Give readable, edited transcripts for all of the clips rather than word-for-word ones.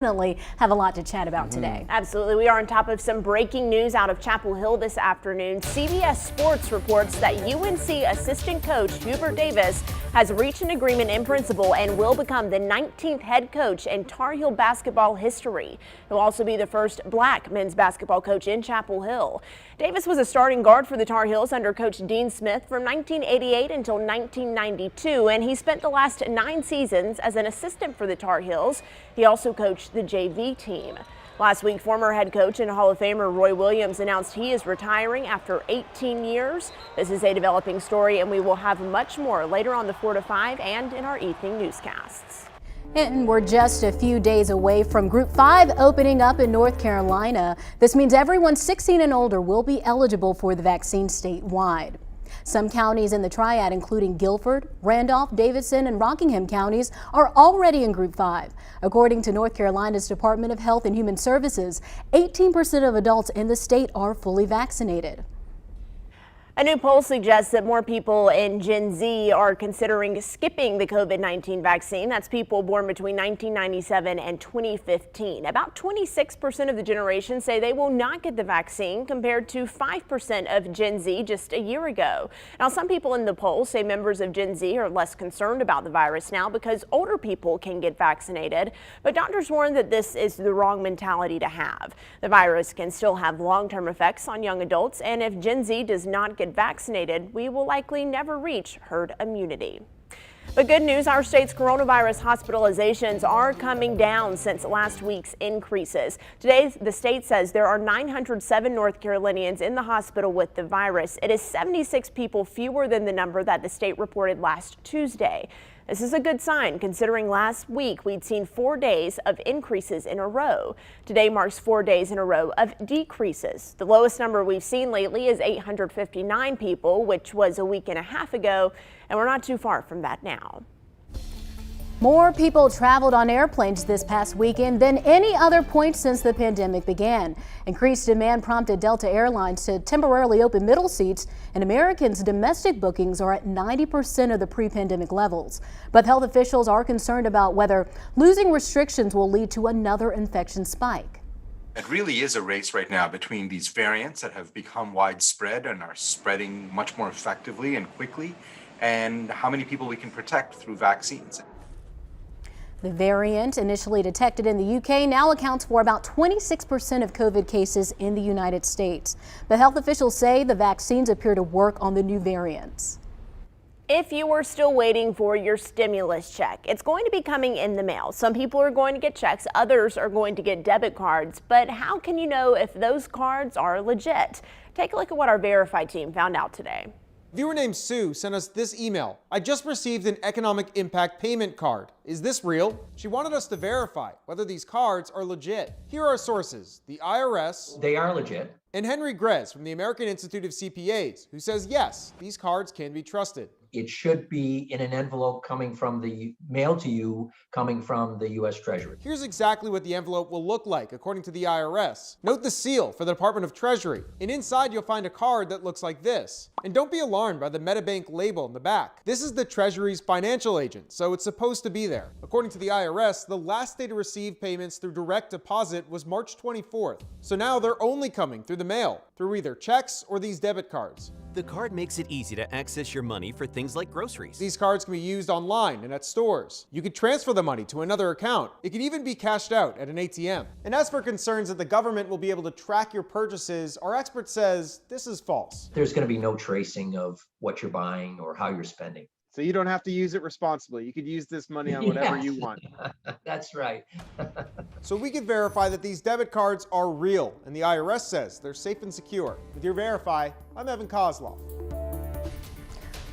Definitely have a lot to chat about today. Absolutely. We are on top of some breaking news out of Chapel Hill this afternoon. CBS Sports reports that UNC assistant coach Hubert Davis has reached an agreement in principle and will become the 19th head coach in Tar Heel basketball history. He'll also be the first black men's basketball coach in Chapel Hill. Davis was a starting guard for the Tar Heels under Coach Dean Smith from 1988 until 1992, and he spent the last 9 seasons as an assistant for the Tar Heels. He also coached the JV team. Last week, former head coach and Hall of Famer Roy Williams announced he is retiring after 18 years. This is a developing story, and we will have much more later on the 4 to 5 and in our evening newscasts. And we're just a few days away from Group 5 opening up in North Carolina. This means everyone 16 and older will be eligible for the vaccine statewide. Some counties in the triad, including Guilford, Randolph, Davidson, and Rockingham counties, are already in Group 5. According to North Carolina's Department of Health and Human Services, 18% of adults in the state are fully vaccinated. A new poll suggests that more people in Gen Z are considering skipping the COVID-19 vaccine. That's people born between 1997 and 2015. About 26% of the generation say they will not get the vaccine, compared to 5% of Gen Z just a year ago. Now, some people in the poll say members of Gen Z are less concerned about the virus now because older people can get vaccinated. But doctors warn that this is the wrong mentality to have. The virus can still have long-term effects on young adults, and if Gen Z does not get vaccinated, we will likely never reach herd immunity. But good news, our state's coronavirus hospitalizations are coming down since last week's increases. Today, the state says there are 907 North Carolinians in the hospital with the virus. It is 76 people fewer than the number that the state reported last Tuesday. This is a good sign, considering last week we'd seen 4 days of increases in a row. Today marks 4 days in a row of decreases. The lowest number we've seen lately is 859 people, which was a week and a half ago, and we're not too far from that now. More people traveled on airplanes this past weekend than any other point since the pandemic began. Increased demand prompted Delta Airlines to temporarily open middle seats, and Americans' domestic bookings are at 90% of the pre-pandemic levels. But health officials are concerned about whether losing restrictions will lead to another infection spike. It really is a race right now between these variants that have become widespread and are spreading much more effectively and quickly, and how many people we can protect through vaccines. The variant, initially detected in the UK, now accounts for about 26% of COVID cases in the United States. But health officials say the vaccines appear to work on the new variants. If you are still waiting for your stimulus check, it's going to be coming in the mail. Some people are going to get checks, others are going to get debit cards. But how can you know if those cards are legit? Take a look at what our Verify team found out today. Viewer named Sue sent us this email. I just received an economic impact payment card. Is this real? She wanted us to verify whether these cards are legit. Here are our sources: the IRS. They are legit. And Henry Grez from the American Institute of CPAs, who says yes, these cards can be trusted. It should be in an envelope coming from the mail to you, coming from the U.S. Treasury. Here's exactly what the envelope will look like, according to the IRS. Note the seal for the Department of Treasury, and inside you'll find a card that looks like this. And don't be alarmed by the MetaBank label in the back. This is the Treasury's financial agent, so it's supposed to be there. According to the IRS, the last day to receive payments through direct deposit was March 24th. So now they're only coming through the mail, through either checks or these debit cards. The card makes it easy to access your money for things like groceries. These cards can be used online and at stores. You could transfer the money to another account. It can even be cashed out at an ATM. And as for concerns that the government will be able to track your purchases, our expert says this is false. There's going to be no tracing of what you're buying or how you're spending. So you don't have to use it responsibly. You could use this money on whatever you want. That's right. So we can verify that these debit cards are real, and the IRS says they're safe and secure. With your Verify, I'm Evan Kozloff.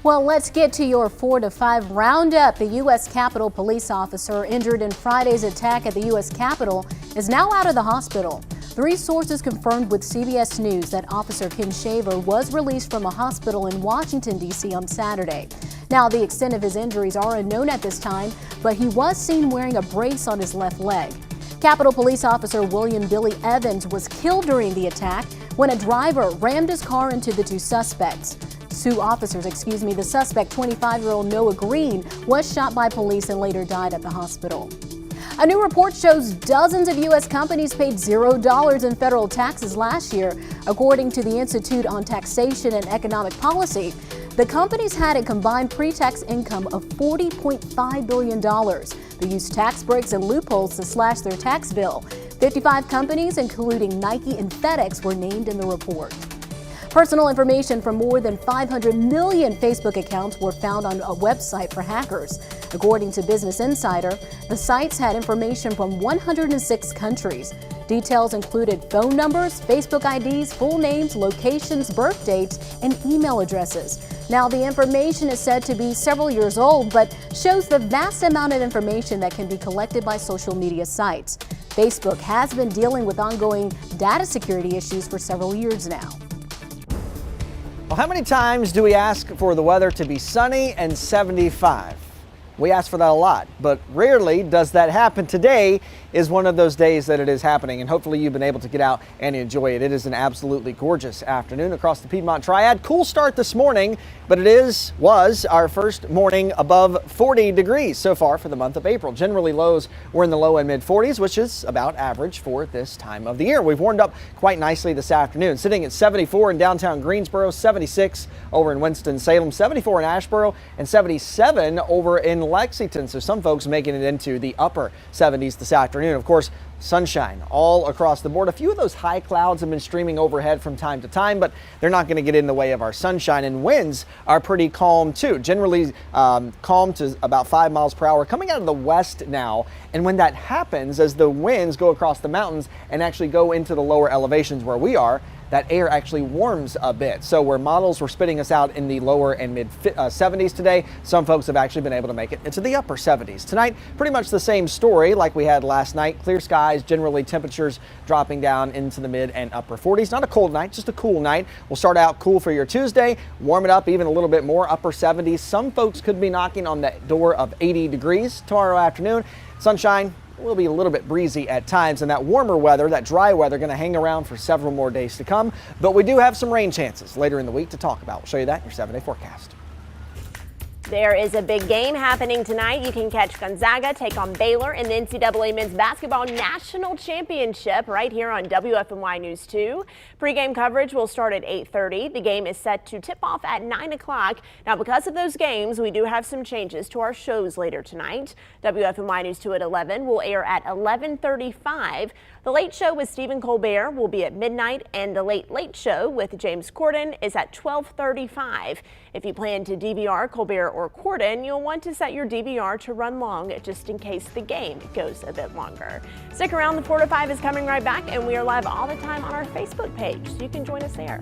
Well, let's get to your 4 to 5 roundup. The U.S. Capitol police officer injured in Friday's attack at the U.S. Capitol is now out of the hospital. 3 sources confirmed with CBS News that Officer Ken Shaver was released from a hospital in Washington, D.C. on Saturday. Now, the extent of his injuries are unknown at this time, but he was seen wearing a brace on his left leg. Capitol Police Officer William Billy Evans was killed during the attack when a driver rammed his car into the 2 suspects. The suspect, 25-year-old Noah Green, was shot by police and later died at the hospital. A new report shows dozens of U.S. companies paid $0 in federal taxes last year, according to the Institute on Taxation and Economic Policy. The companies had a combined pre-tax income of $40.5 billion. They used tax breaks and loopholes to slash their tax bill. 55 companies, including Nike and FedEx, were named in the report. Personal information from more than 500 million Facebook accounts were found on a website for hackers. According to Business Insider, the sites had information from 106 countries. Details included phone numbers, Facebook IDs, full names, locations, birth dates, and email addresses. Now, the information is said to be several years old, but shows the vast amount of information that can be collected by social media sites. Facebook has been dealing with ongoing data security issues for several years now. Well, how many times do we ask for the weather to be sunny and 75? We ask for that a lot, but rarely does that happen. Today is one of those days that it is happening, and hopefully you've been able to get out and enjoy it. It is an absolutely gorgeous afternoon across the Piedmont Triad. Cool start this morning, but was our first morning above 40 degrees so far for the month of April. Generally lows were in the low and mid 40s, which is about average for this time of the year. We've warmed up quite nicely this afternoon, sitting at 74 in downtown Greensboro, 76 over in Winston-Salem, 74 in Asheboro, and 77 over in Lexington. So some folks making it into the upper 70s this afternoon. Of course, sunshine all across the board. A few of those high clouds have been streaming overhead from time to time, but they're not going to get in the way of our sunshine. And winds are pretty calm too. Generally calm to about 5 miles per hour, coming out of the west now. And when that happens, as the winds go across the mountains and actually go into the lower elevations where we are, that air actually warms a bit. So where models were spitting us out in the lower and mid 70s today, some folks have actually been able to make it into the upper 70s. Tonight, pretty much the same story like we had last night. Clear skies, generally temperatures dropping down into the mid and upper 40s. Not a cold night, just a cool night. We'll start out cool for your Tuesday, warm it up even a little bit more, upper 70s. Some folks could be knocking on the door of 80 degrees tomorrow afternoon. Sunshine will be a little bit breezy at times, and that warmer weather, that dry weather, going to hang around for several more days to come. But we do have some rain chances later in the week to talk about. We'll show you that in your 7-day forecast. There is a big game happening tonight. You can catch Gonzaga take on Baylor in the NCAA Men's Basketball National Championship right here on WFMY News 2. Pre-game coverage will start at 8:30. The game is set to tip off at 9 o'clock. Now, because of those games, we do have some changes to our shows later tonight. WFMY News 2 at 11 will air at 11:35. The Late Show with Stephen Colbert will be at midnight, and the Late Late Show with James Corden is at 12:35. If you plan to DVR Colbert or Corden, you'll want to set your DVR to run long just in case the game goes a bit longer. Stick around, the 4 to 5 is coming right back, and we are live all the time on our Facebook page, so you can join us there.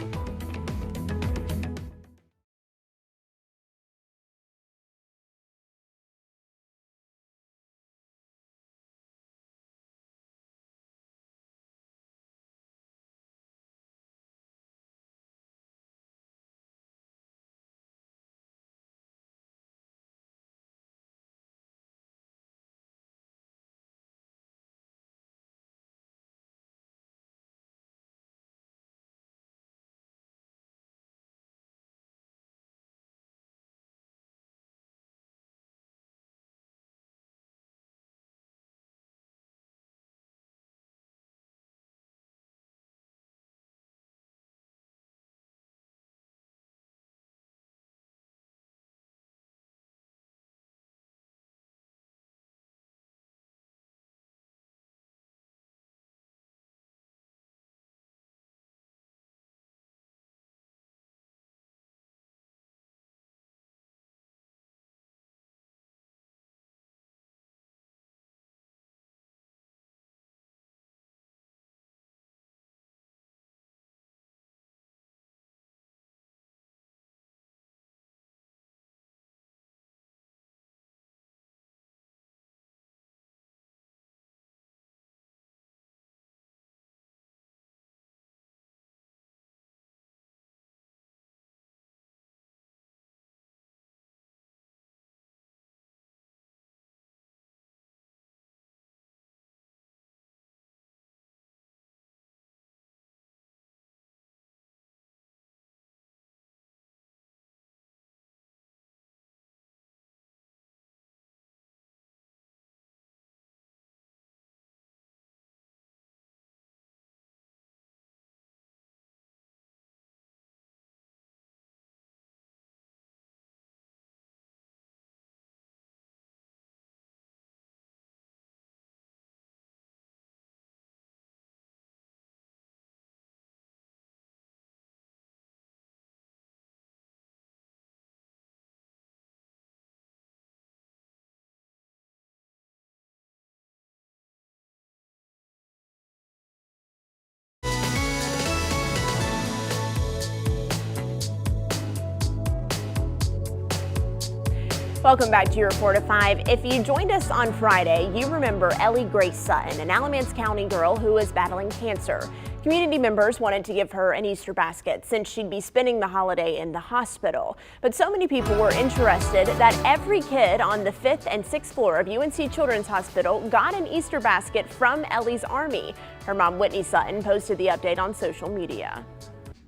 Welcome back to your 4 to 5. If you joined us on Friday, you remember Ellie Grace Sutton, an Alamance County girl who was battling cancer. Community members wanted to give her an Easter basket since she'd be spending the holiday in the hospital. But so many people were interested that every kid on the 5th and 6th floor of UNC Children's Hospital got an Easter basket from Ellie's Army. Her mom, Whitney Sutton, posted the update on social media.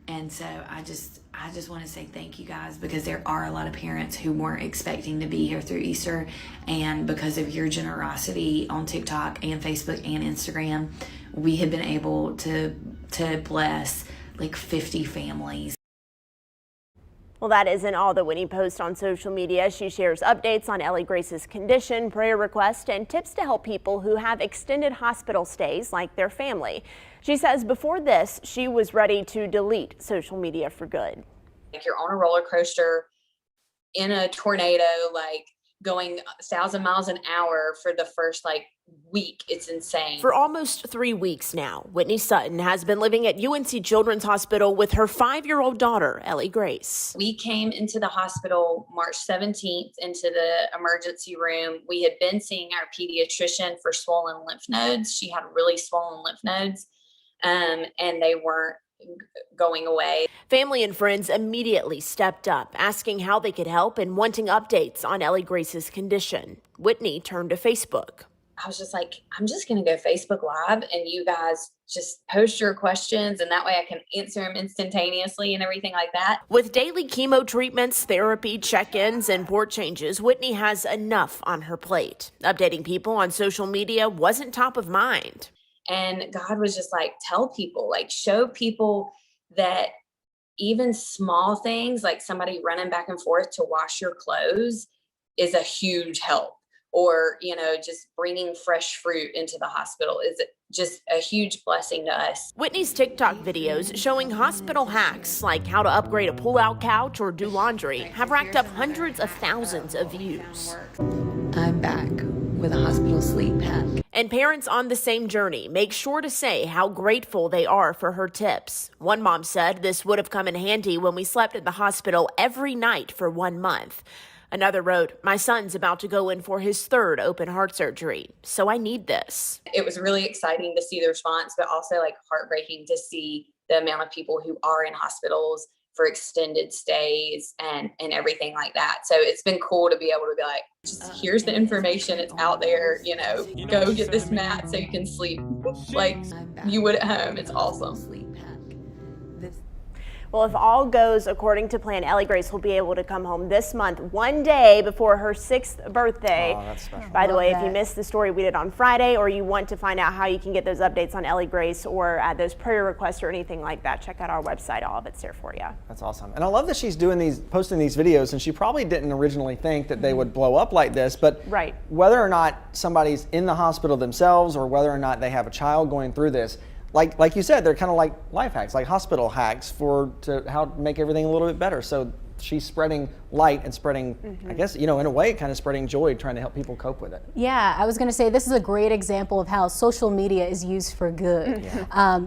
And so I just want to say thank you guys, because there are a lot of parents who weren't expecting to be here through Easter, and because of your generosity on TikTok and Facebook and Instagram, we have been able to bless like 50 families. Well, that isn't all that Whitney posts on social media. She shares updates on Ellie Grace's condition, prayer requests, and tips to help people who have extended hospital stays like their family. She says before this, she was ready to delete social media for good. Like you're on a roller coaster in a tornado, like going 1,000 miles an hour for the first week. It's insane. For almost 3 weeks now, Whitney Sutton has been living at UNC Children's Hospital with her 5-year-old daughter, Ellie Grace. We came into the hospital March 17th into the emergency room. We had been seeing our pediatrician for swollen lymph nodes. She had really swollen lymph nodes, and they weren't going away. Family and friends immediately stepped up, asking how they could help and wanting updates on Ellie Grace's condition. Whitney turned to Facebook. I was just like, I'm just going to go Facebook Live and you guys just post your questions, and that way I can answer them instantaneously and everything like that. With daily chemo treatments, therapy, check-ins, and port changes, Whitney has enough on her plate. Updating people on social media wasn't top of mind. And God was just like, tell people, show people that even small things like somebody running back and forth to wash your clothes is a huge help. Or, just bringing fresh fruit into the hospital is just a huge blessing to us. Whitney's TikTok videos showing hospital hacks like how to upgrade a pull-out couch or do laundry have racked up hundreds of thousands of views. I'm back with a hospital sleep pack. And parents on the same journey make sure to say how grateful they are for her tips. One mom said this would have come in handy when we slept at the hospital every night for 1 month. Another wrote, my son's about to go in for his 3rd open heart surgery, so I need this. It was really exciting to see the response, but also heartbreaking to see the amount of people who are in hospitals for extended stays and everything like that. So it's been cool to be able to be like, just here's the information, it's out there, go get this mat so you can sleep like you would at home. It's awesome. Well, if all goes according to plan, Ellie Grace will be able to come home this month, 1 day before her 6th birthday. Oh, that's special. By the way, if you missed the story we did on Friday, or you want to find out how you can get those updates on Ellie Grace or those prayer requests or anything like that, check out our website. All of it's there for you. That's awesome. And I love that she's posting these videos, and she probably didn't originally think that they would blow up like this, but right. Whether or not somebody's in the hospital themselves or whether or not they have a child going through this, like you said, they're kind of like life hacks, like hospital hacks to how to make everything a little bit better. So she's spreading light and spreading, I guess, in a way, kind of spreading joy, trying to help people cope with it. Yeah, I was going to say this is a great example of how social media is used for good.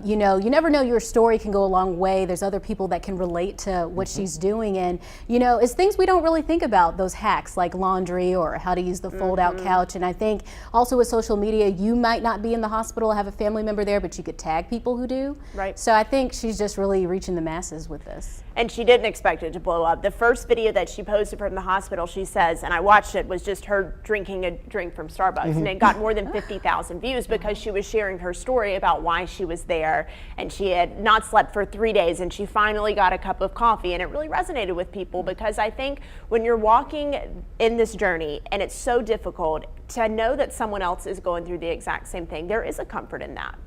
You never know, your story can go a long way. There's other people that can relate to what she's doing, and it's things we don't really think about, those hacks like laundry or how to use the fold-out couch. And I think also with social media, you might not be in the hospital, have a family member there, but you could tag people who do. Right. So I think she's just really reaching the masses with this. And she didn't expect it to blow up. The first video that she posted from the hospital, she says, and I watched it, was just her drinking a drink from Starbucks. And it got more than 50,000 views because she was sharing her story about why she was there. And she had not slept for 3 days, and she finally got a cup of coffee. And it really resonated with people, because I think when you're walking in this journey and it's so difficult, to know that someone else is going through the exact same thing, there is a comfort in that.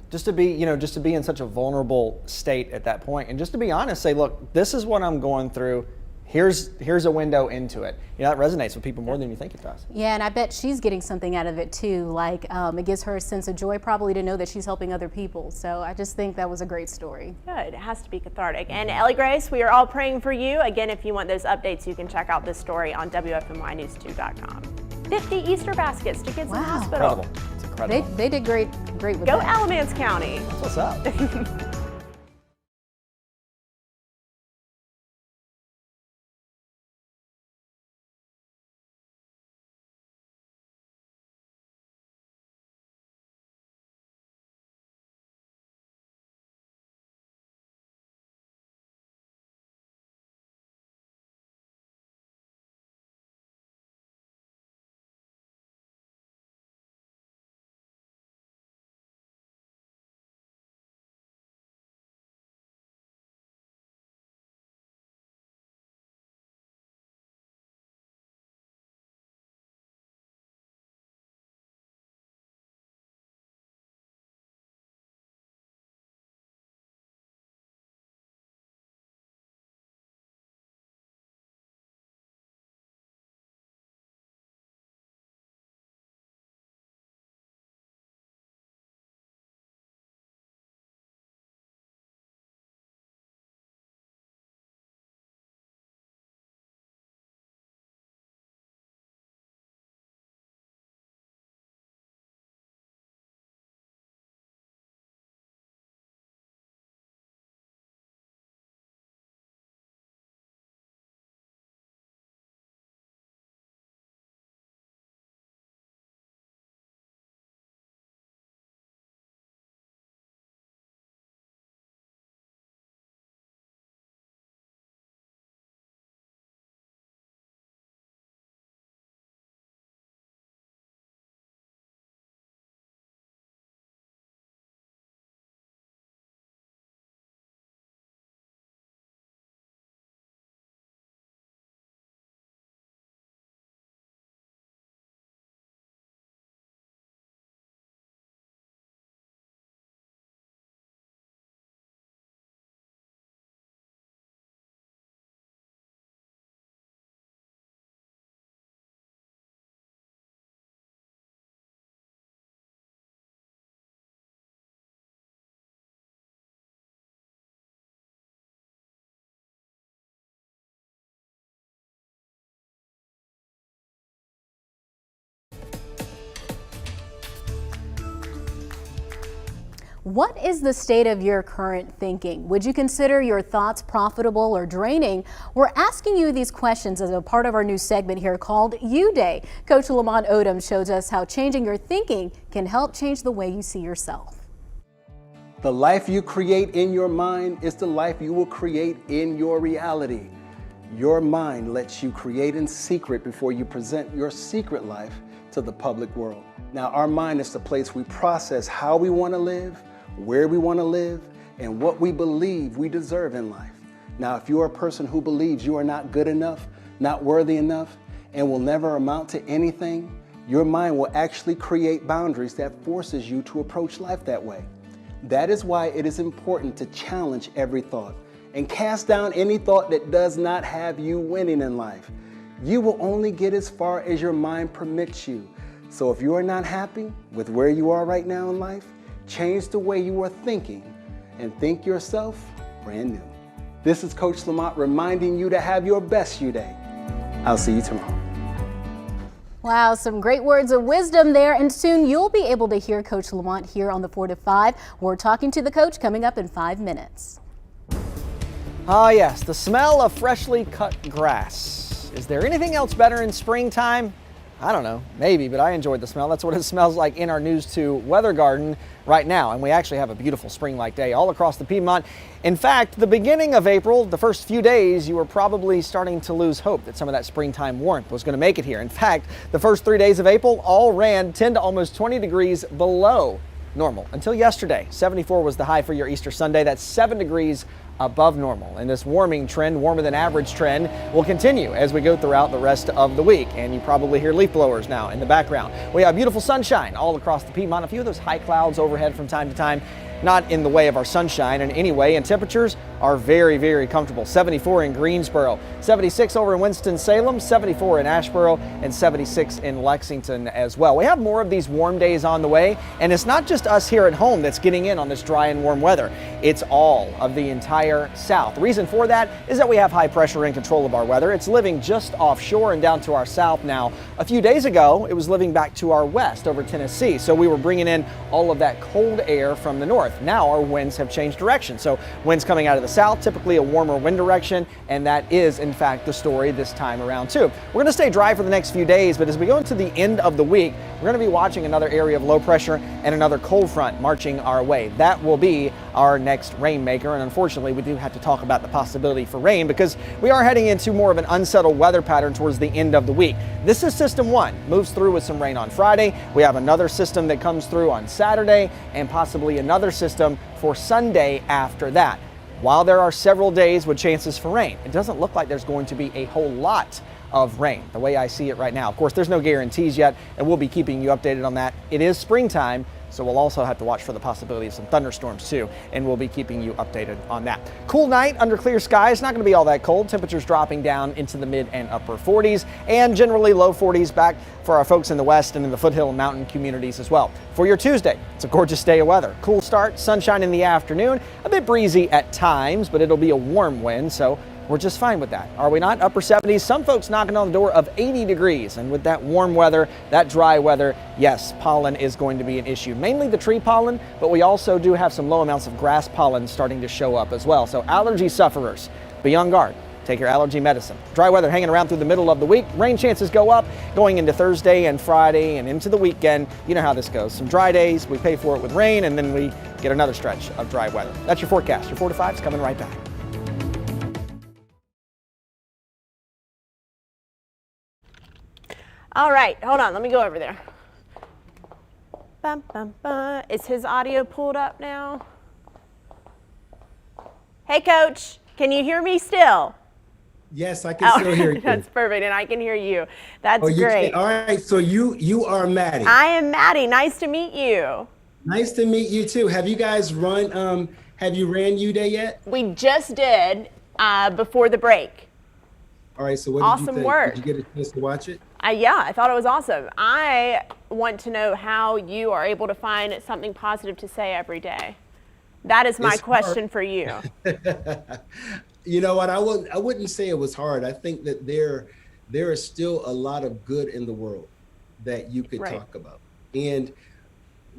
Just to be, just to be in such a vulnerable state at that point, and just to be honest, say, look, this is what I'm going through. Here's a window into it. That resonates with people more than you think it does. Yeah, and I bet she's getting something out of it too. It gives her a sense of joy probably to know that she's helping other people. So I just think that was a great story. Good, it has to be cathartic. And Ellie Grace, we are all praying for you. Again, if you want those updates, you can check out this story on WFMYnews2.com. 50 Easter baskets to kids in the hospital. Incredible. It's incredible. They did great with Go that. Alamance County. What's up? What is the state of your current thinking? Would you consider your thoughts profitable or draining? We're asking you these questions as a part of our new segment here called U Day. Coach Lamont Odom shows us how changing your thinking can help change the way you see yourself. The life you create in your mind is the life you will create in your reality. Your mind lets you create in secret before you present your secret life to the public world. Now, our mind is the place we process how we want to live, where we want to live, and what we believe we deserve in life. Now, if you're a person who believes you are not good enough, not worthy enough, and will never amount to anything, your mind will actually create boundaries that forces you to approach life that way. That is why it is important to challenge every thought and cast down any thought that does not have you winning in life. You will only get as far as your mind permits you. So if you are not happy with where you are right now in life, change the way you are thinking and think yourself brand new. This is Coach Lamont reminding you to have your best U Day. I'll see you tomorrow. Wow, some great words of wisdom there, and soon you'll be able to hear Coach Lamont here on the 4 to 5. We're talking to the coach coming up in 5 minutes. Ah, yes, the smell of freshly cut grass. Is there anything else better in springtime? I don't know, maybe, but I enjoyed the smell. That's what it smells like in our News 2 weather garden right now. And we actually have a beautiful spring-like day all across the Piedmont. In fact, the beginning of April, the first few days, you were probably starting to lose hope that some of that springtime warmth was going to make it here. In fact, the first 3 days of April all ran 10 to almost 20 degrees below normal until yesterday. 74 was the high for your Easter Sunday. That's 7 degrees above normal. And this warming trend, warmer than average trend, will continue as we go throughout the rest of the week. And you probably hear leaf blowers now in the background. We have beautiful sunshine all across the Piedmont. A few of those high clouds overhead from time to time, not in the way of our sunshine in any way, and temperatures are very, very comfortable. 74 in Greensboro, 76 over in Winston-Salem, 74 in Asheboro, and 76 in Lexington as well. We have more of these warm days on the way, and it's not just us here at home that's getting in on this dry and warm weather. It's all of the entire South. The reason for that is that we have high pressure in control of our weather. It's living just offshore and down to our south now. A few days ago, it was living back to our west over Tennessee, so we were bringing in all of that cold air from the north. Now our winds have changed direction, so winds coming out of the south, typically a warmer wind direction, and that is in fact the story this time around too. We're going to stay dry for the next few days, but as we go into the end of the week, we're going to be watching another area of low pressure and another cold front marching our way. That will be our next rainmaker, and unfortunately we do have to talk about the possibility for rain because we are heading into more of an unsettled weather pattern towards the end of the week. This is system 1, moves through with some rain on Friday. We have another system that comes through on Saturday and possibly another system for Sunday after that. While there are several days with chances for rain, it doesn't look like there's going to be a whole lot of rain the way I see it right now. Of course, there's no guarantees yet, and we'll be keeping you updated on that. It is springtime, so we'll also have to watch for the possibility of some thunderstorms too, and we'll be keeping you updated on that. Cool night under clear skies, not going to be all that cold. Temperatures dropping down into the mid and upper 40s, and generally low 40s back for our folks in the west and in the foothill and mountain communities as well. For your Tuesday, it's a gorgeous day of weather. Cool start, sunshine in the afternoon, a bit breezy at times, but it'll be a warm wind, so we're just fine with that. Are we not? Upper 70s, some folks knocking on the door of 80 degrees. And with that warm weather, that dry weather, yes, pollen is going to be an issue. Mainly the tree pollen, but we also do have some low amounts of grass pollen starting to show up as well. So allergy sufferers, be on guard. Take your allergy medicine. Dry weather hanging around through the middle of the week. Rain chances go up going into Thursday and Friday and into the weekend. You know how this goes. Some dry days, we pay for it with rain, and then we get another stretch of dry weather. That's your forecast. Your 4 to 5 is coming right back. All right, hold on, let me go over there. Bum, bum, bum. Is his audio pulled up now? Hey, Coach, can you hear me still? Yes, I can still hear you. That's perfect, and I can hear you. That's great. All right, so you are Maddie. I am Maddie. Nice to meet you. Nice to meet you too. Have you guys have you ran U Day yet? We just did before the break. All right, so what awesome did you think? work. Did you get a chance to watch it? Yeah, I thought it was awesome. I want to know how you are able to find something positive to say every day. That is my question for you. You know what? I wouldn't say it was hard. I think that there is still a lot of good in the world that you could talk about. And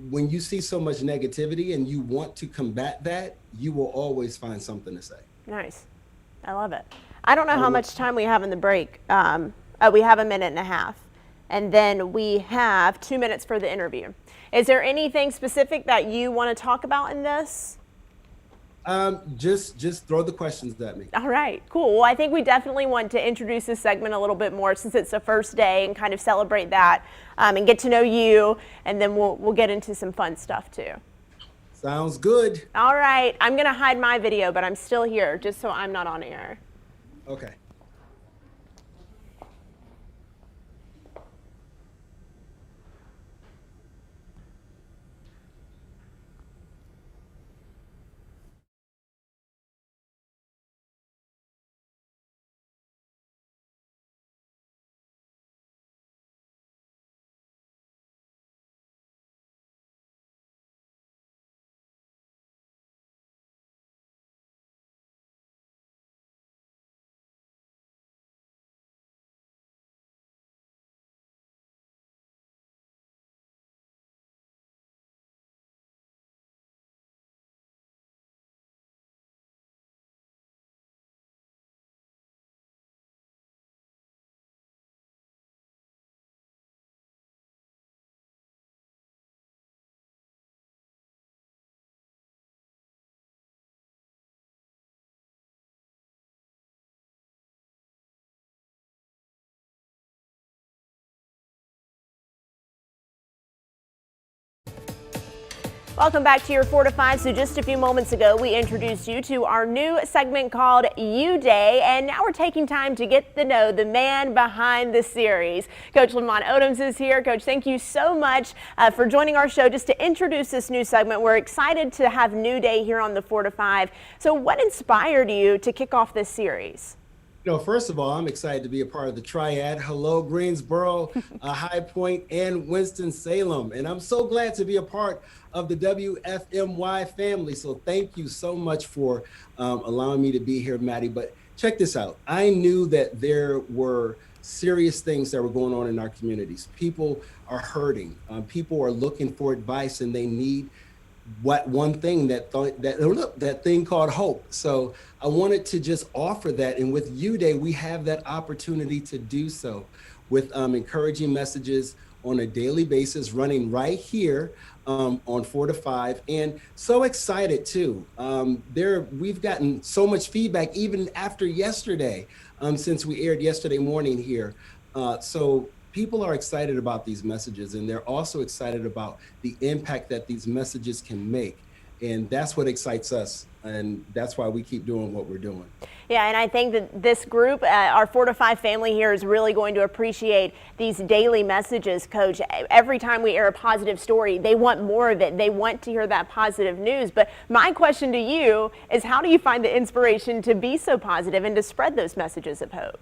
when you see so much negativity and you want to combat that, you will always find something to say. Nice. I love it. I don't know how much time we have in the break. We have a minute and a half, and then we have 2 minutes for the interview. Is there anything specific that you want to talk about in this? Just throw the questions at me. All right, cool. Well, I think we definitely want to introduce this segment a little bit more since it's the first day and kind of celebrate that and get to know you, and then we'll get into some fun stuff too. Sounds good. All right, I'm gonna hide my video, but I'm still here just so I'm not on air. Okay. Welcome back to your 4 to 5. So just a few moments ago, we introduced you to our new segment called U Day, and now we're taking time to get to know the man behind the series. Coach Lamont Odoms is here. Coach, thank you so much for joining our show just to introduce this new segment. We're excited to have New Day here on the 4 to 5. So what inspired you to kick off this series? You know, first of all, I'm excited to be a part of the Triad. Hello, Greensboro, High Point, and Winston-Salem. And I'm so glad to be a part of the WFMY family. So thank you so much for allowing me to be here, Maddie. But check this out. I knew that there were serious things that were going on in our communities. People are hurting. People are looking for advice, and they need one thing, that thing called hope. So I wanted to just offer that, and with U Day we have that opportunity to do so with encouraging messages on a daily basis, running right here on 4 to 5, and so excited too. We've gotten so much feedback even after yesterday, since we aired yesterday morning here. So people are excited about these messages, and they're also excited about the impact that these messages can make. And that's what excites us. And that's why we keep doing what we're doing. Yeah, and I think that this group, our 4 to 5 family here, is really going to appreciate these daily messages, Coach. Every time we air a positive story, they want more of it. They want to hear that positive news. But my question to you is, how do you find the inspiration to be so positive and to spread those messages of hope?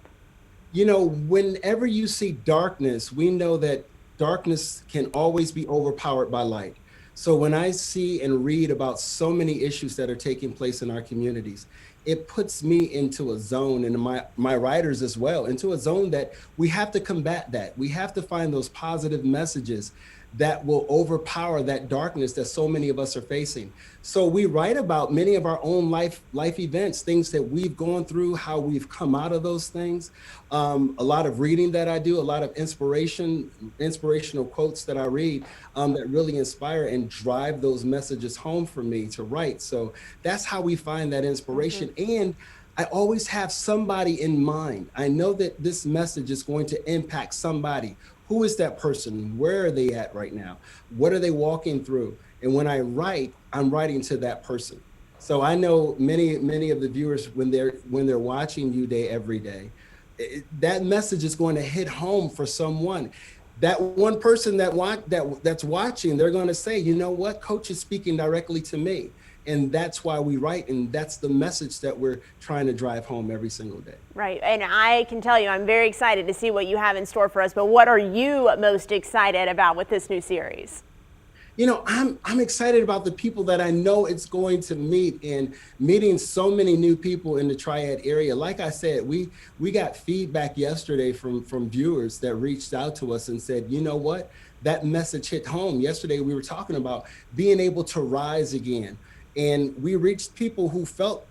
You know, whenever you see darkness, we know that darkness can always be overpowered by light. So when I see and read about so many issues that are taking place in our communities, it puts me into a zone, and my writers as well, into a zone that we have to combat that. We have to find those positive messages that will overpower that darkness that so many of us are facing. So we write about many of our own life events, things that we've gone through, how we've come out of those things. A lot of reading that I do, a lot of inspirational quotes that I read that really inspire and drive those messages home for me to write. So that's how we find that inspiration. And I always have somebody in mind. I know that this message is going to impact somebody. Who is that person? Where are they at right now? What are they walking through? And when I write, I'm writing to that person. So I know many of the viewers, when they're watching U Day every day, that message is going to hit home for someone. That one person that's watching, they're going to say, you know what, Coach is speaking directly to me. And that's why we write, and that's the message that we're trying to drive home every single day. Right, and I can tell you I'm very excited to see what you have in store for us, but what are you most excited about with this new series? You know, I'm excited about the people that I know it's going to meet, and meeting so many new people in the Triad area. Like I said, we got feedback yesterday from viewers that reached out to us and said, you know what, that message hit home. Yesterday, we were talking about being able to rise again. And we reached people who felt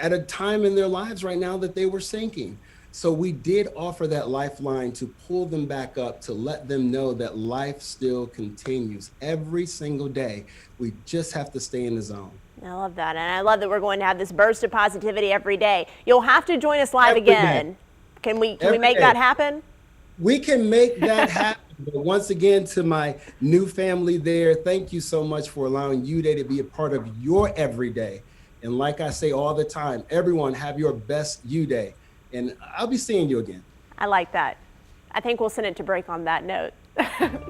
at a time in their lives right now that they were sinking. So we did offer that lifeline to pull them back up, to let them know that life still continues every single day. We just have to stay in the zone. I love that. And I love that we're going to have this burst of positivity every day. You'll have to join us live again. Can we make that happen? We can make that happen. But once again, to my new family there, thank you so much for allowing U-Day to be a part of your everyday. And like I say all the time, everyone have your best U-Day. And I'll be seeing you again. I like that. I think we'll send it to break on that note.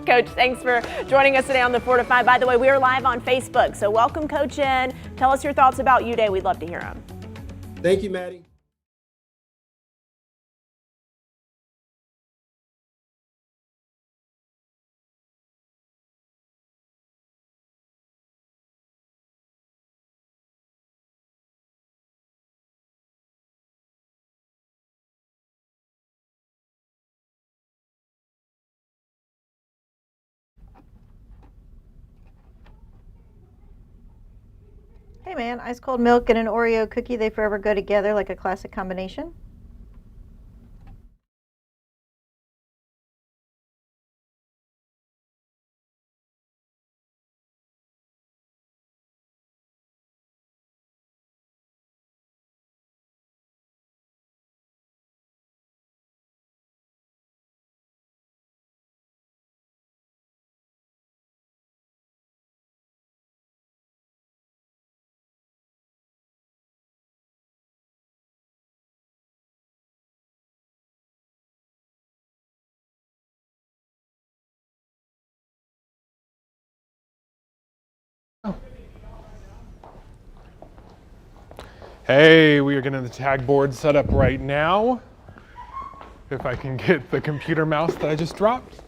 Coach, thanks for joining us today on the 4 to 5. By the way, we are live on Facebook, so welcome Coach in. Tell us your thoughts about U-Day. We'd love to hear them. Thank you, Maddie. Hey man, ice cold milk and an Oreo cookie, they forever go together like a classic combination. Hey, we are getting the tag board set up right now. If I can get the computer mouse that I just dropped.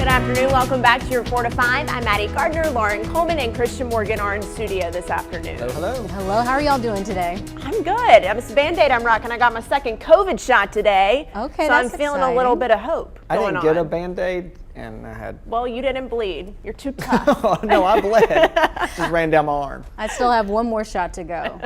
Afternoon. Welcome back to your 4 to 5. I'm Maddie Gardner, Lauren Coleman, and Christian Morgan are in studio this afternoon. Hello. Hello, how are y'all doing today? I'm good. It's a Band-Aid I'm rocking. I got my second COVID shot today. Okay, so I'm feeling a little bit of hope I going didn't get a on. Band-Aid, and I had... Well, you didn't bleed. You're too tough. Oh, no, I bled. Just ran down my arm. I still have one more shot to go.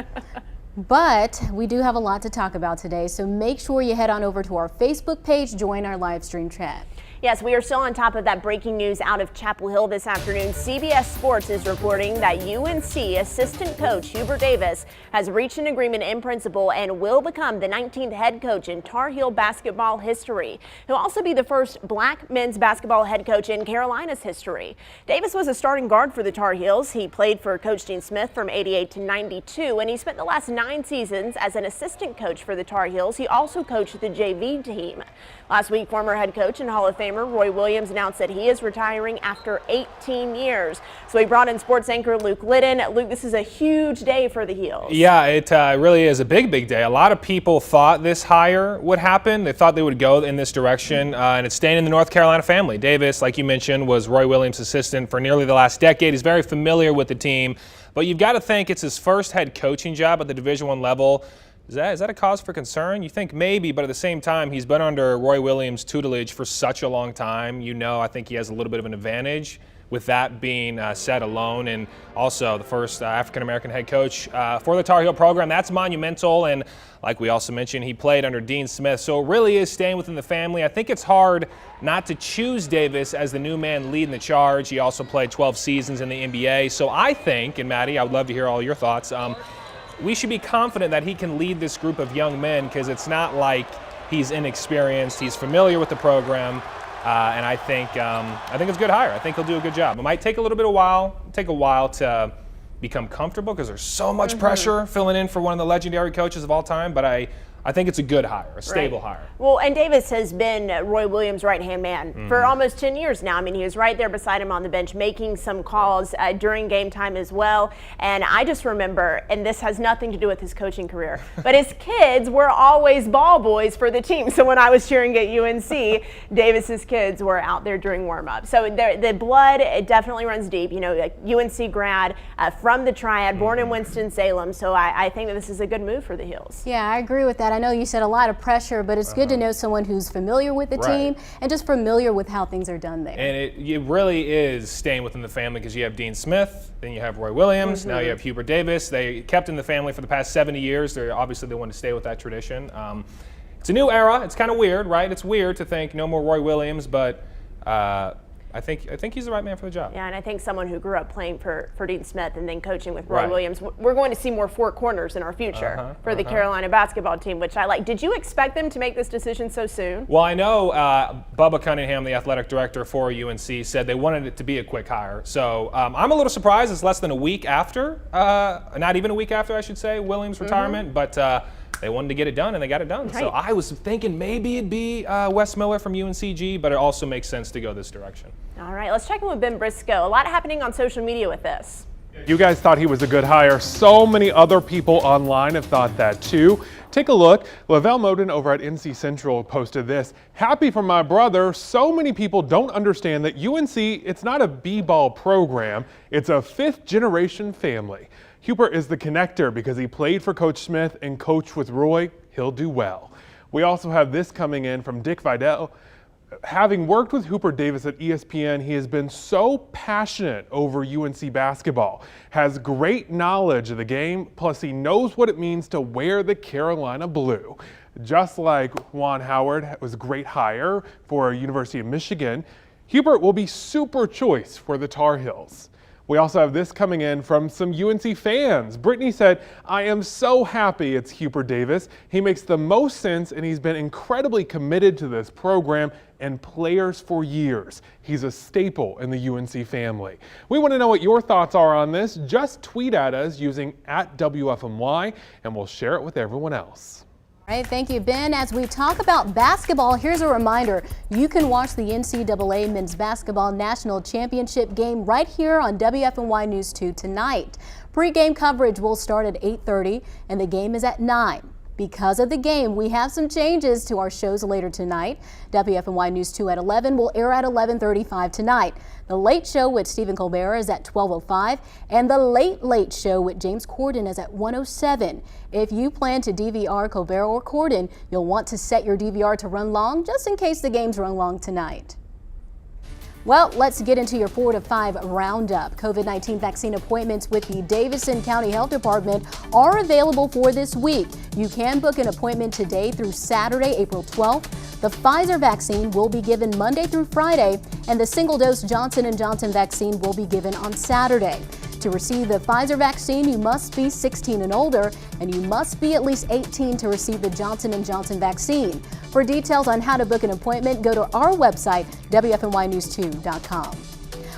But we do have a lot to talk about today, so make sure you head on over to our Facebook page, join our live stream chat. Yes, we are still on top of that breaking news out of Chapel Hill this afternoon. CBS Sports is reporting that UNC assistant coach Hubert Davis has reached an agreement in principle and will become the 19th head coach in Tar Heel basketball history. He'll also be the first black men's basketball head coach in Carolina's history. Davis was a starting guard for the Tar Heels. He played for Coach Dean Smith from 88 to 92, and he spent the last 9 seasons as an assistant coach for the Tar Heels. He also coached the JV team. Last week, former head coach and Hall of Fame Famer Roy Williams announced that he is retiring after 18 years. So he brought in sports anchor Luke Liddon. Luke, this is a huge day for the Heels. Yeah, it really is a big day. A lot of people thought this hire would happen. They thought they would go in this direction, and it's staying in the North Carolina family. Davis, like you mentioned, was Roy Williams' assistant for nearly the last decade. He's very familiar with the team, but you've got to think it's his first head coaching job at the Division I level. Is that a cause for concern? You think maybe, but at the same time, he's been under Roy Williams' tutelage for such a long time. I think he has a little bit of an advantage with that being said alone. And also the first African-American head coach for the Tar Heel program. That's monumental. And like we also mentioned, he played under Dean Smith. So it really is staying within the family. I think it's hard not to choose Davis as the new man leading the charge. He also played 12 seasons in the NBA. So I think, and Maddie, I would love to hear all your thoughts, we should be confident that he can lead this group of young men, because it's not like he's inexperienced. He's familiar with the program, and I think it's a good hire. I think he'll do a good job. It might take a while to become comfortable, because there's so much pressure filling in for one of the legendary coaches of all time, but I think it's a good hire, a stable hire. Well, and Davis has been Roy Williams' right-hand man for almost 10 years now. I mean, he was right there beside him on the bench, making some calls during game time as well. And I just remember, and this has nothing to do with his coaching career, but his kids were always ball boys for the team. So when I was cheering at UNC, Davis's kids were out there during warm-up. So the blood, it definitely runs deep. Like UNC grad from the Triad, born in Winston-Salem. So I think that this is a good move for the Heels. Yeah, I agree with that. I know you said a lot of pressure, but it's good to know someone who's familiar with the team and just familiar with how things are done there. And it really is staying within the family, because you have Dean Smith, then you have Roy Williams, now you have Hubert Davis. They kept in the family for the past 70 years. They want to stay with that tradition. It's a new era. It's kind of weird, right? It's weird to think no more Roy Williams, but I think he's the right man for the job. Yeah, and I think someone who grew up playing for Dean Smith and then coaching with Roy Williams, we're going to see more four corners in our future for the Carolina basketball team, which I like. Did you expect them to make this decision so soon? Well, I know Bubba Cunningham, the athletic director for UNC, said they wanted it to be a quick hire. So I'm a little surprised it's less than a week after, not even a week after, I should say, Williams' retirement, but they wanted to get it done, and they got it done. Right. So I was thinking maybe it'd be Wes Miller from UNCG, but it also makes sense to go this direction. All right, let's check in with Ben Briscoe. A lot happening on social media with this. You guys thought he was a good hire. So many other people online have thought that too. Take a look. Lavelle Moden over at NC Central posted this. Happy for my brother. So many people don't understand that UNC, it's not a B-ball program. It's a fifth-generation family. Hubert is the connector because he played for Coach Smith and coached with Roy. He'll do well. We also have this coming in from Dick Vidal. Having worked with Hubert Davis at ESPN, he has been so passionate over UNC basketball, has great knowledge of the game, plus he knows what it means to wear the Carolina blue. Just like Juan Howard was a great hire for University of Michigan, Hubert will be super choice for the Tar Heels. We also have this coming in from some UNC fans. Brittany said, I am so happy it's Hubert Davis. He makes the most sense, and he's been incredibly committed to this program and players for years. He's a staple in the UNC family. We want to know what your thoughts are on this. Just tweet at us using @WFMY, and we'll share it with everyone else. All right, thank you, Ben. As we talk about basketball, here's a reminder. You can watch the NCAA Men's Basketball National Championship game right here on WFMY News 2 tonight. Pre-game coverage will start at 8:30 and the game is at 9. Because of the game, we have some changes to our shows later tonight. WFMY News 2 at 11 will air at 11:35 tonight. The Late Show with Stephen Colbert is at 12:05, and the Late Show with James Corden is at 1:07. If you plan to DVR Colbert or Corden, you'll want to set your DVR to run long, just in case the games run long tonight. Well, let's get into your 4 to 5 roundup. COVID-19 vaccine appointments with the Davidson County Health Department are available for this week. You can book an appointment today through Saturday, April 12th. The Pfizer vaccine will be given Monday through Friday, and the single-dose Johnson & Johnson vaccine will be given on Saturday. To receive the Pfizer vaccine, you must be 16 and older, and you must be at least 18 to receive the Johnson & Johnson vaccine. For details on how to book an appointment, go to our website, WFMYnews2.com.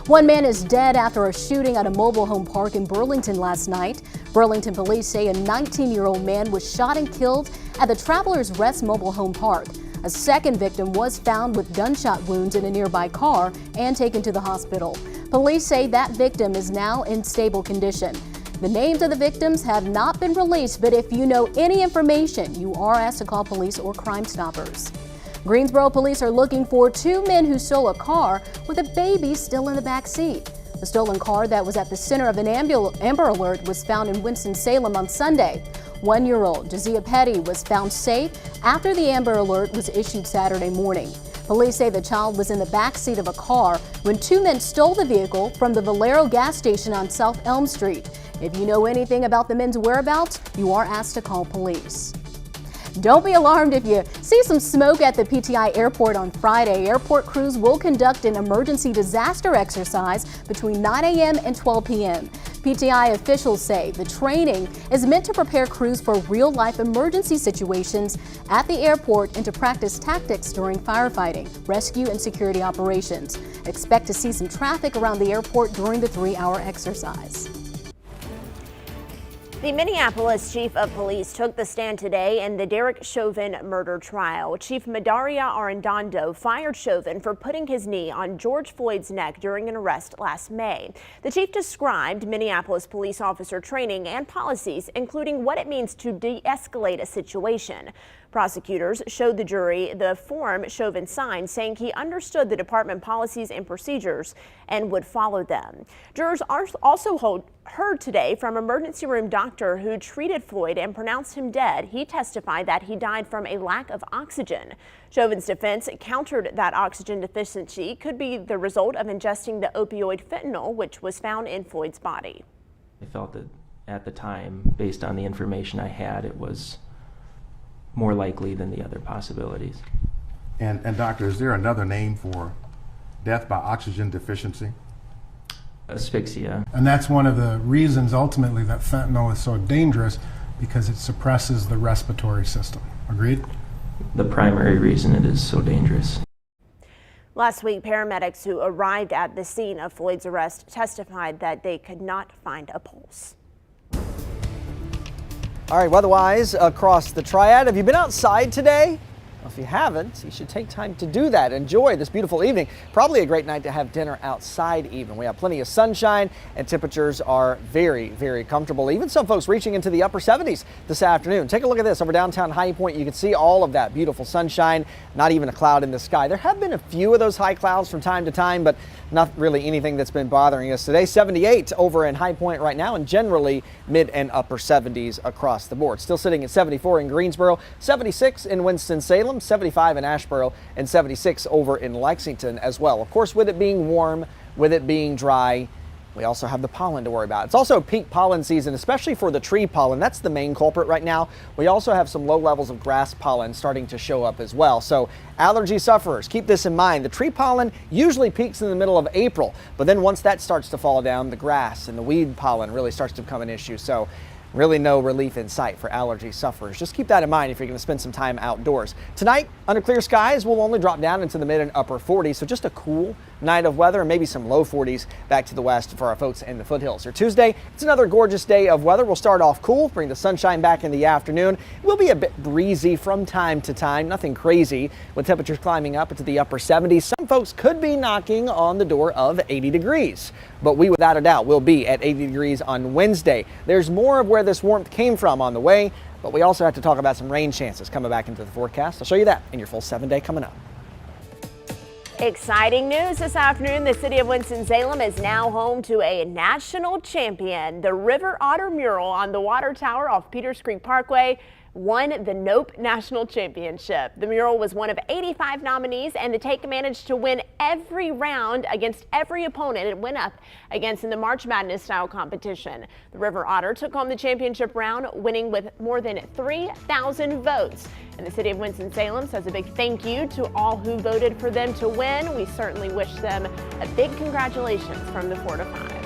One man is dead after a shooting at a mobile home park in Burlington last night. Burlington police say a 19-year-old man was shot and killed at the Travelers Rest mobile home park. A second victim was found with gunshot wounds in a nearby car and taken to the hospital. Police say that victim is now in stable condition. The names of the victims have not been released, but if you know any information, you are asked to call police or Crime Stoppers. Greensboro police are looking for 2 men who stole a car with a baby still in the back seat. The stolen car that was at the center of an Amber Alert was found in Winston-Salem on Sunday. 1-year-old Jazia Petty was found safe after the Amber Alert was issued Saturday morning. Police say the child was in the back seat of a car when 2 men stole the vehicle from the Valero gas station on South Elm Street. If you know anything about the men's whereabouts, you are asked to call police. Don't be alarmed if you see some smoke at the PTI airport on Friday. Airport crews will conduct an emergency disaster exercise between 9 a.m. and 12 p.m. PTI officials say the training is meant to prepare crews for real-life emergency situations at the airport and to practice tactics during firefighting, rescue, and security operations. Expect to see some traffic around the airport during the 3-hour exercise. The Minneapolis chief of police took the stand today in the Derek Chauvin murder trial. Chief Madaria Arredondo fired Chauvin for putting his knee on George Floyd's neck during an arrest last May. The chief described Minneapolis police officer training and policies, including what it means to de-escalate a situation. Prosecutors showed the jury the form Chauvin signed, saying he understood the department policies and procedures and would follow them. Jurors also heard today from emergency room doctor who treated Floyd and pronounced him dead. He testified that he died from a lack of oxygen. Chauvin's defense countered that oxygen deficiency could be the result of ingesting the opioid fentanyl, which was found in Floyd's body. I felt that at the time, based on the information I had, it was more likely than the other possibilities. And doctor, is there another name for death by oxygen deficiency? Asphyxia. And that's one of the reasons ultimately that fentanyl is so dangerous, because it suppresses the respiratory system. Agreed? The primary reason it is so dangerous. Last week, paramedics who arrived at the scene of Floyd's arrest testified that they could not find a pulse. All right, weather-wise across the Triad, have you been outside today? Well, if you haven't, you should take time to do that. Enjoy this beautiful evening. Probably a great night to have dinner outside even. We have plenty of sunshine and temperatures are very, very comfortable. Even some folks reaching into the upper 70s this afternoon. Take a look at this over downtown High Point. You can see all of that beautiful sunshine, not even a cloud in the sky. There have been a few of those high clouds from time to time, but not really anything that's been bothering us today. 78 over in High Point right now, and generally mid and upper 70s across the board. Still sitting at 74 in Greensboro, 76 in Winston-Salem, 75 in Asheboro, and 76 over in Lexington as well. Of course, with it being warm, with it being dry, we also have the pollen to worry about. It's also peak pollen season, especially for the tree pollen. That's the main culprit right now. We also have some low levels of grass pollen starting to show up as well. So allergy sufferers, keep this in mind. The tree pollen usually peaks in the middle of April, but then once that starts to fall down, the grass and the weed pollen really starts to become an issue. So really no relief in sight for allergy sufferers. Just keep that in mind if you're going to spend some time outdoors. Tonight, under clear skies, we'll only drop down into the mid and upper 40s, so just a cool night of weather and maybe some low 40s back to the west for our folks in the foothills. For Tuesday, it's another gorgeous day of weather. We'll start off cool, bring the sunshine back in the afternoon. It will be a bit breezy from time to time, nothing crazy, with temperatures climbing up into the upper 70s. Some folks could be knocking on the door of 80 degrees, but we without a doubt will be at 80 degrees on Wednesday. There's more of where this warmth came from on the way, but we also have to talk about some rain chances coming back into the forecast. I'll show you that in your full 7-day coming up. Exciting news this afternoon. The city of Winston-Salem is now home to a national champion. The River Otter mural on the water tower off Peters Creek Parkway won the Nope National Championship. The mural was one of 85 nominees, and the take managed to win every round against every opponent it went up against in the March Madness style competition. The River Otter took home the championship round, winning with more than 3,000 votes. And the city of Winston-Salem says a big thank you to all who voted for them to win. We certainly wish them a big congratulations from the 4 to 5.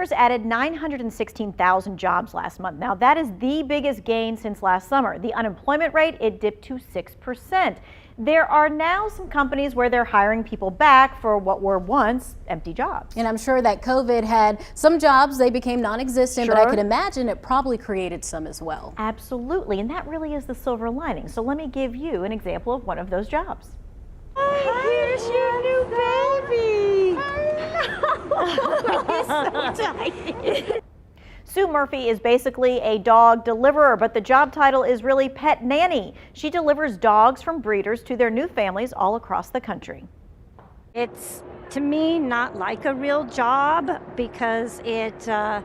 Workers added 916,000 jobs last month. Now, that is the biggest gain since last summer. The unemployment rate, it dipped to 6%. There are now some companies where they're hiring people back for what were once empty jobs. And I'm sure that COVID had some jobs, they became non-existent, but I Sure. could imagine it probably created some as well. Absolutely, and that really is the silver lining. So let me give you an example of one of those jobs. Hi, here's your new baby. I'm so excited. Sue Murphy is basically a dog deliverer, but the job title is really pet nanny. She delivers dogs from breeders to their new families all across the country. It's, to me, not like a real job because I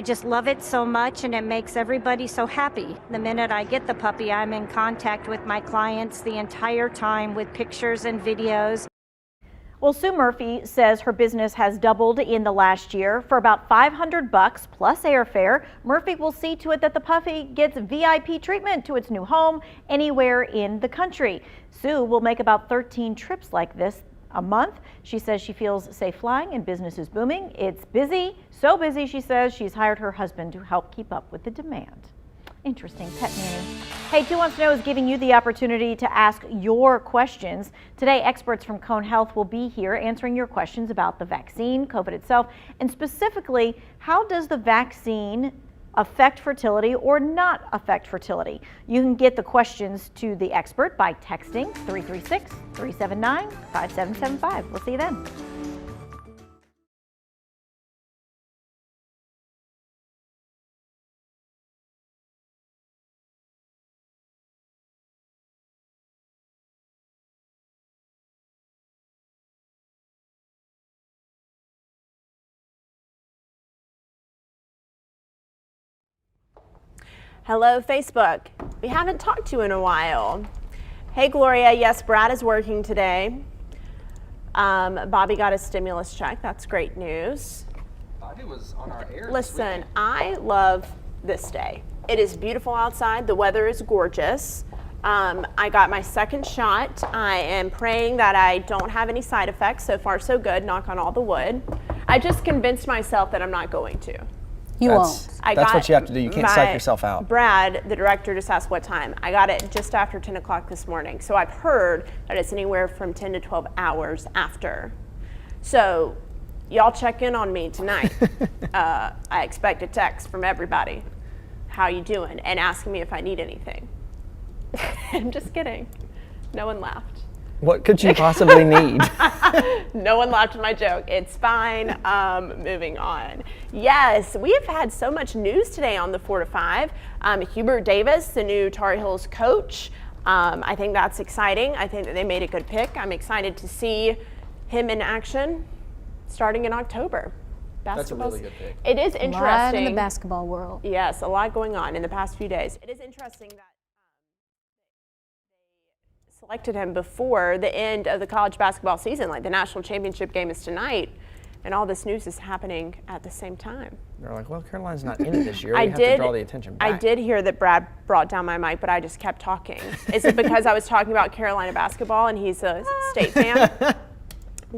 just love it so much and it makes everybody so happy. The minute I get the puppy, I'm in contact with my clients the entire time with pictures and videos. Well, Sue Murphy says her business has doubled in the last year. For about $500 plus airfare, Murphy will see to it that the puppy gets VIP treatment to its new home anywhere in the country. Sue will make about 13 trips like this a month. She says she feels safe flying and business is booming. It's busy, so busy, she says she's hired her husband to help keep up with the demand. Interesting, pet nanny. Hey, 2 Wants to Know is giving you the opportunity to ask your questions. Today, experts from Cone Health will be here answering your questions about the vaccine, COVID itself, and specifically, how does the vaccine affect fertility or not affect fertility? You can get the questions to the expert by texting 336-379-5775. We'll see you then. Hello, Facebook. We haven't talked to you in a while. Hey, Gloria. Yes, Brad is working today. Bobby got a stimulus check. That's great news. Bobby was on our air. Listen, I love this day. It is beautiful outside. The weather is gorgeous. I got my second shot. I am praying that I don't have any side effects. So far, so good. Knock on all the wood. I just convinced myself that I'm not going to. You won't. That's what you have to do. You can't psych yourself out. Brad, the director, just asked what time. I got it just after 10 o'clock this morning. So I've heard that it's anywhere from 10 to 12 hours after. So y'all check in on me tonight. I expect a text from everybody. How you doing? And asking me if I need anything. I'm just kidding. No one laughed. What could you possibly need? No one laughed at my joke. It's fine. Moving on. Yes, we have had so much news today on the 4 to 5. Hubert Davis, the new Tar Heels coach. I think that's exciting. I think that they made a good pick. I'm excited to see him in action starting in October. That's a really good pick. It is interesting. A lot in the basketball world. Yes, a lot going on in the past few days. It is interesting that selected him before the end of the college basketball season. Like the national championship game is tonight, and all this news is happening at the same time. They're like, well, Caroline's not in it this year. We have to draw the attention back. I did hear that Brad brought down my mic, but I just kept talking. Is it because I was talking about Carolina basketball and he's a State fan?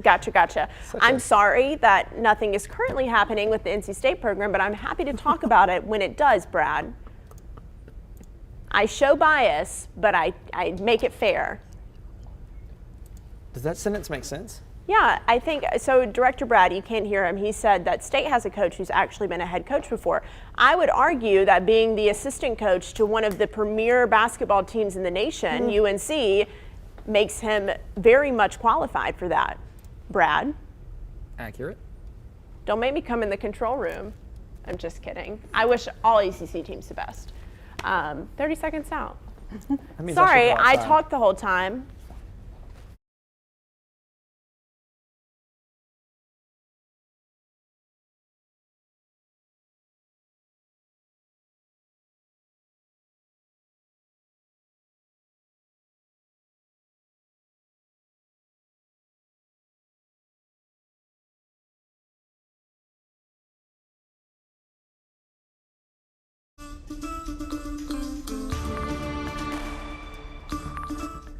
Gotcha. I'm sorry that nothing is currently happening with the NC State program, but I'm happy to talk about it when it does, Brad. I show bias, but I make it fair. Does that sentence make sense? Yeah, I think so. Director Brad, you can't hear him. He said that State has a coach who's actually been a head coach before. I would argue that being the assistant coach to one of the premier basketball teams in the nation, UNC, makes him very much qualified for that. Brad? Accurate. Don't make me come in the control room. I'm just kidding. I wish all ACC teams the best. 30 seconds out. Sorry, I talked the whole time.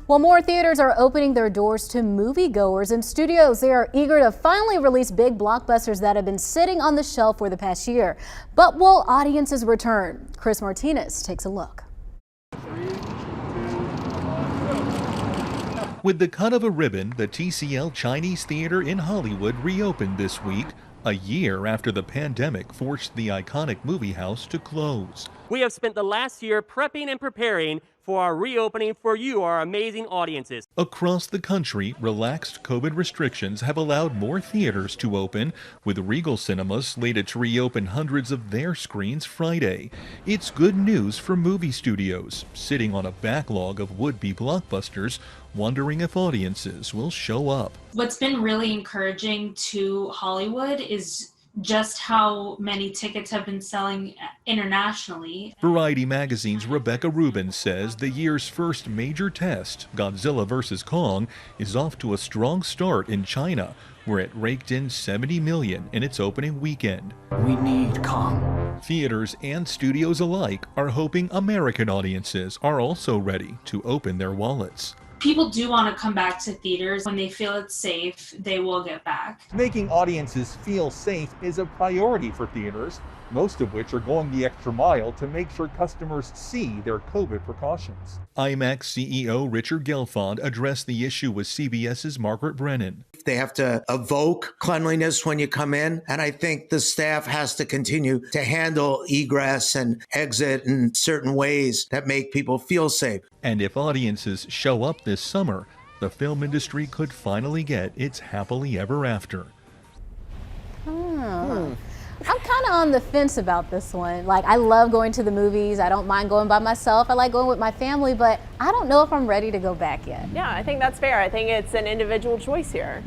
While more theaters are opening their doors to moviegoers and studios, they are eager to finally release big blockbusters that have been sitting on the shelf for the past year. But will audiences return? Chris Martinez takes a look. With the cut of a ribbon, the TCL Chinese Theater in Hollywood reopened this week, a year after the pandemic forced the iconic movie house to close. We have spent the last year prepping and preparing for our reopening for you, our amazing audiences. Across the country, relaxed COVID restrictions have allowed more theaters to open, with Regal Cinemas slated to reopen hundreds of their screens Friday. It's good news for movie studios, sitting on a backlog of would-be blockbusters, wondering if audiences will show up. What's been really encouraging to Hollywood is just how many tickets have been selling internationally. Variety Magazine's Rebecca Rubin says the year's first major test, Godzilla vs. Kong, is off to a strong start in China, where it raked in $70 million in its opening weekend. We need Kong. Theaters and studios alike are hoping American audiences are also ready to open their wallets. People do want to come back to theaters. When they feel it's safe, they will get back. Making audiences feel safe is a priority for theaters, most of which are going the extra mile to make sure customers see their COVID precautions. IMAX CEO Richard Gelfond addressed the issue with CBS's Margaret Brennan. They have to evoke cleanliness when you come in, and I think the staff has to continue to handle egress and exit in certain ways that make people feel safe. And if audiences show up this summer, the film industry could finally get its happily ever after. I'm kind of on the fence about this one. Like, I love going to the movies. I don't mind going by myself. I like going with my family, but I don't know if I'm ready to go back yet. Yeah, I think that's fair. I think it's an individual choice here.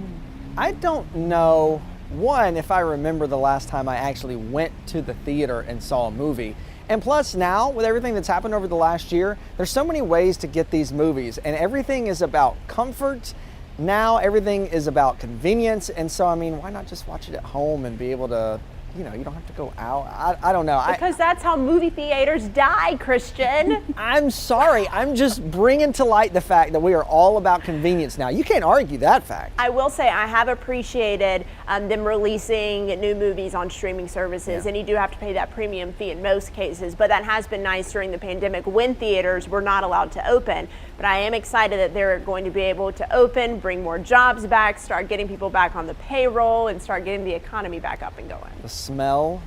I don't know, one, if I remember the last time I actually went to the theater and saw a movie. And plus now, with everything that's happened over the last year, there's so many ways to get these movies, and everything is about comfort. Now everything is about convenience, and so, I mean, why not just watch it at home and be able to, you know, you don't have to go out. I don't know. Because that's how movie theaters die, Christian. I'm sorry. I'm just bringing to light the fact that we are all about convenience now. You can't argue that fact. I will say I have appreciated them releasing new movies on streaming services, and you do have to pay that premium fee in most cases, but that has been nice during the pandemic when theaters were not allowed to open. But I am excited that they're going to be able to open, bring more jobs back, start getting people back on the payroll, and start getting the economy back up and going. The smell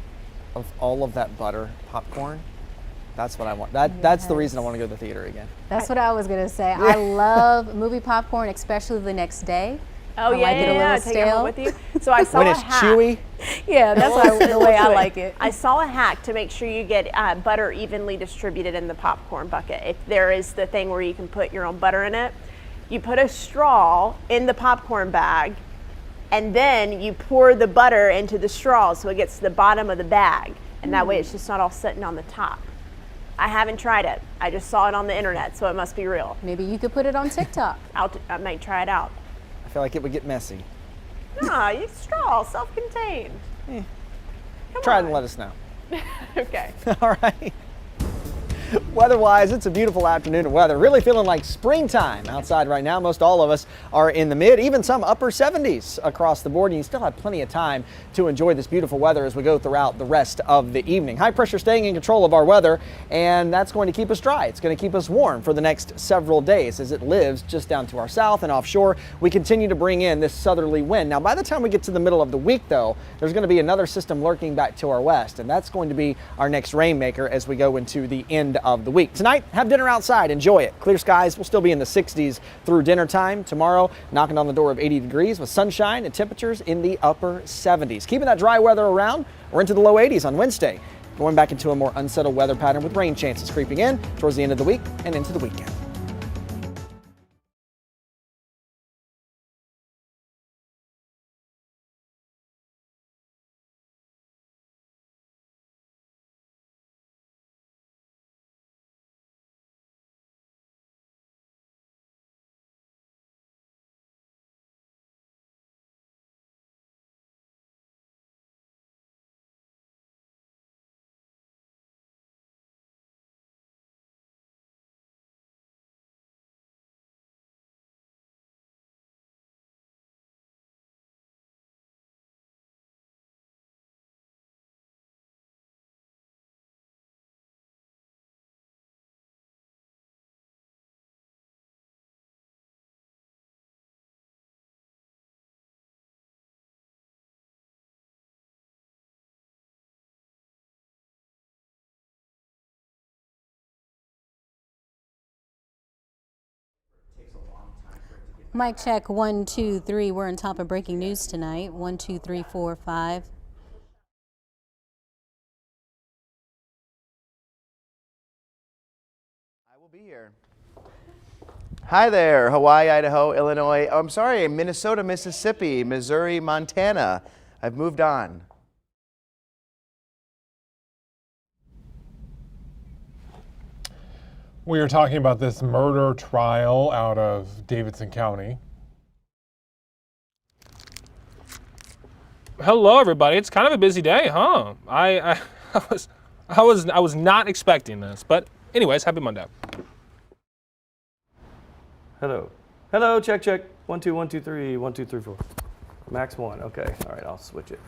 of all of that butter popcorn, that's what I want. That's the reason I want to go to the theater again. That's what I was going to say. I love movie popcorn, especially the next day. Oh, yeah, like it a little take it home stale. with you. So I saw when a it's hack. chewy. Yeah, that's the way I like it. I saw a hack to make sure you get butter evenly distributed in the popcorn bucket. If there is the thing where you can put your own butter in it, you put a straw in the popcorn bag, and then you pour the butter into the straw so it gets to the bottom of the bag, and that way it's just not all sitting on the top. I haven't tried it. I just saw it on the internet, so it must be real. Maybe you could put it on TikTok. I might try it out. I feel like it would get messy. Nah, you straw, self-contained. Try it and let us know. Okay. All right. Weather-wise, it's a beautiful afternoon of weather. Really feeling like springtime outside right now. Most all of us are in the mid, even some upper 70s across the board. And you still have plenty of time to enjoy this beautiful weather as we go throughout the rest of the evening. High pressure staying in control of our weather, and that's going to keep us dry. It's going to keep us warm for the next several days as it lives just down to our south and offshore. We continue to bring in this southerly wind. Now, by the time we get to the middle of the week, though, there's going to be another system lurking back to our west, and that's going to be our next rainmaker as we go into the end of the week. Tonight, have dinner outside, enjoy it. Clear skies will still be in the 60s through dinner time. Tomorrow, knocking on the door of 80 degrees with sunshine and temperatures in the upper 70s. Keeping that dry weather around, we're into the low 80s on Wednesday. Going back into a more unsettled weather pattern with rain chances creeping in towards the end of the week and into the weekend. Mic check 1, 2, 3. We're on top of breaking news tonight. 1, 2, 3, 4, 5. I will be here. Hi there, Hawaii, Idaho, Illinois. Oh, I'm sorry, Minnesota, Mississippi, Missouri, Montana. I've moved on. We are talking about this murder trial out of Davidson County. Hello, everybody. It's kind of a busy day, huh? I was not expecting this, but anyways, happy Monday. Hello. Hello, check, check. 1, 2, 1, 2, 3, 1, 2, 3, 4. Max 1. Okay. All right, I'll switch it.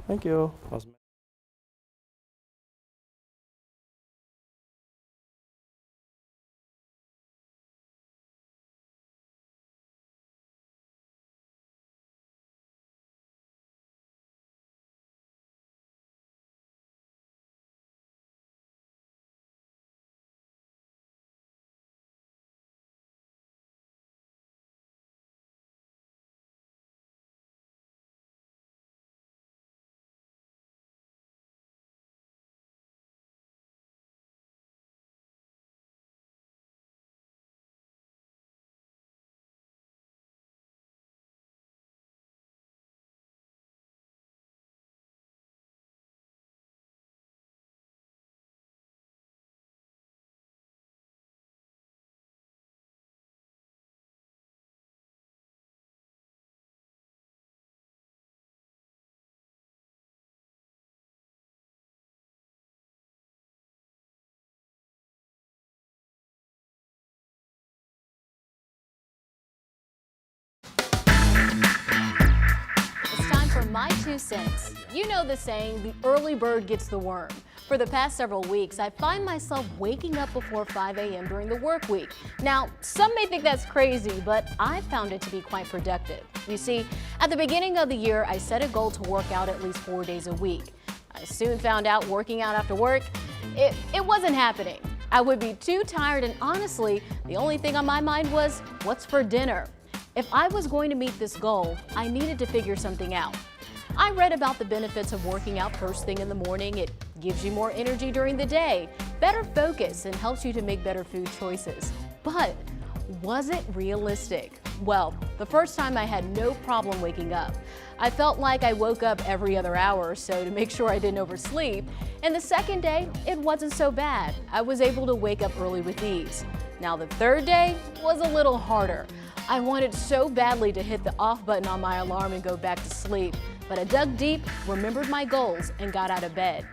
Thank you. My 2 cents. You know the saying, the early bird gets the worm. For the past several weeks, I find myself waking up before 5 a.m. during the work week. Now, some may think that's crazy, but I found it to be quite productive. You see, at the beginning of the year, I set a goal to work out at least 4 days a week. I soon found out working out after work, it wasn't happening. I would be too tired, and honestly, the only thing on my mind was, what's for dinner? If I was going to meet this goal, I needed to figure something out. I read about the benefits of working out first thing in the morning. It gives you more energy during the day, better focus, and helps you to make better food choices. But was it realistic? Well, the first time I had no problem waking up. I felt like I woke up every other hour or so to make sure I didn't oversleep. And the second day, it wasn't so bad. I was able to wake up early with ease. Now the third day was a little harder. I wanted so badly to hit the off button on my alarm and go back to sleep. But I dug deep, remembered my goals, and got out of bed.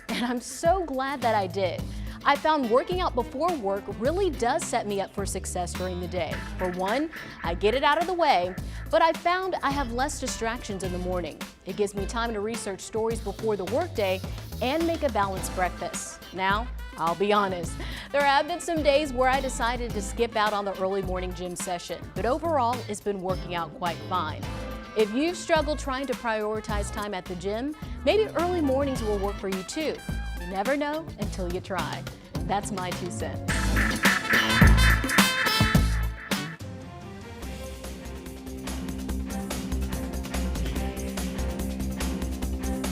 And I'm so glad that I did. I found working out before work really does set me up for success during the day. For one, I get it out of the way, but I found I have less distractions in the morning. It gives me time to research stories before the workday and make a balanced breakfast. Now, I'll be honest, there have been some days where I decided to skip out on the early morning gym session, but overall, it's been working out quite fine. If you've struggled trying to prioritize time at the gym, maybe early mornings will work for you too. You never know until you try. That's my 2 cents.